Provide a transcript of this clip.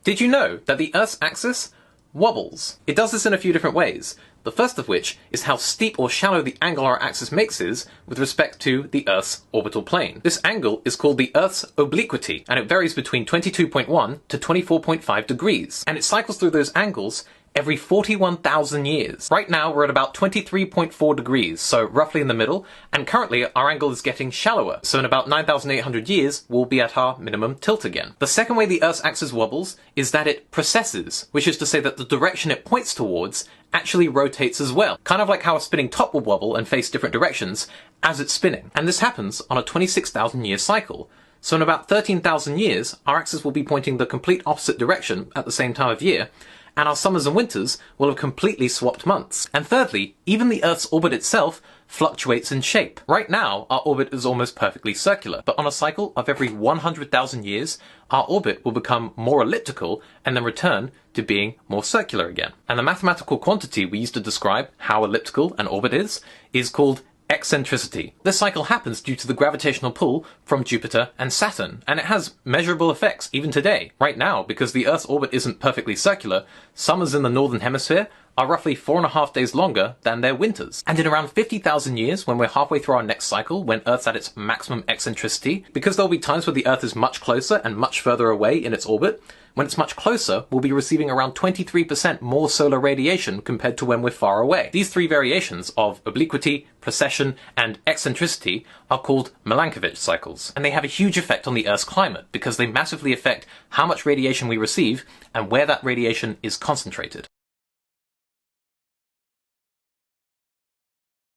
Did you know that the Earth's axis wobbles? It does this in a few different ways. The first of which is how steep or shallow the angle our axis makes is with respect to the Earth's orbital plane. This angle is called the Earth's obliquity, and it varies between 22.1 to 24.5 degrees, and it cycles through those angles every 41,000 years. Right now we're at about 23.4 degrees, so roughly in the middle, and currently our angle is getting shallower, so in about 9,800 years we'll be at our minimum tilt again. The second way the Earth's axis wobbles is that it precesses, which is to say that the direction it points towards actually rotates as well, kind of like how a spinning top will wobble and face different directions as it's spinning. And this happens on a 26,000 year cycle. So in about 13,000 years, our axis will be pointing the complete opposite direction at the same time of year, and our summers and winters will have completely swapped months. And thirdly, even the Earth's orbit itself fluctuates in shape. Right now, our orbit is almost perfectly circular, but on a cycle of every 100,000 years, our orbit will become more elliptical and then return to being more circular again. And the mathematical quantity we use to describe how elliptical an orbit is called eccentricity. This cycle happens due to the gravitational pull from Jupiter and Saturn, and it has measurable effects even today. Right now, because the Earth's orbit isn't perfectly circular, summers in the northern hemisphere are roughly 4.5 days longer than their winters. And in around 50,000 years, when we're halfway through our next cycle, when Earth's at its maximum eccentricity, because there'll be times where the Earth is much closer and much further away in its orbit, when it's much closer, we'll be receiving around 23% more solar radiation compared to when we're far away. These three variations of obliquity, precession, and eccentricity are called Milankovitch cycles, and they have a huge effect on the Earth's climate because they massively affect how much radiation we receive and where that radiation is concentrated.